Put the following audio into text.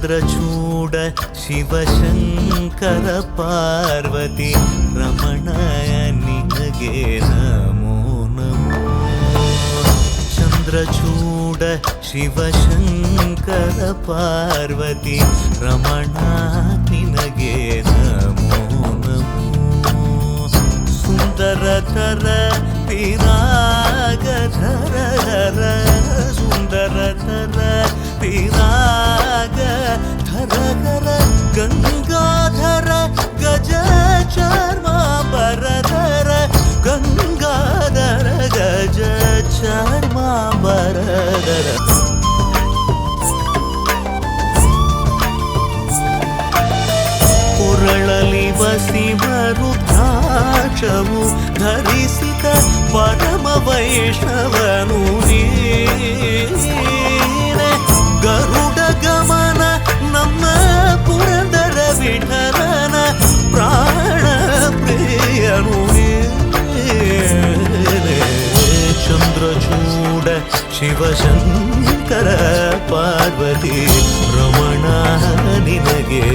ಚಂದ್ರಚೂಡ ಶಿವಶಂಕರ ಪಾರ್ವತಿ ರಮಣ ನಿನಗೆ ನಮೋ ನಮೋ. ಚಂದ್ರಚೂಡ ಶಿವಶಂಕರ ಪಾರ್ವತಿ ರಮಣ ನಿನಗೆ ನಮೋ ನಮೋ. ಸುಂದರತರ ವಿರಾಗಧರ ಸುಂದರತರ ವಿರಾಗಧರ ಗಂಗಾಧರ ಗಜ ಚರ್ಮಾಂಬರಧರ ಗಂಗಾಧರ ಗಜ ಚರ್ಮಾಂಬರಧರ. ಕೊರಳಲಿ ವಸಿಮರುದ್ರಾಕ್ಷವು ಧರಿಸಿದ ಪರಮ ವೈಷ್ಣವನು ನೀನೆ. ಗರುಡ ಗಮನ ನಮ್ಮ ಪುರಂದರ ವಿಠಲನ ಪ್ರಾಣ ಪ್ರಿಯನು ನೀನೆ. ಚಂದ್ರಚೂಡ ಶಿವಶಂಕರ ಪಾರ್ವತಿ ರಮಣ ನಿನಗೆ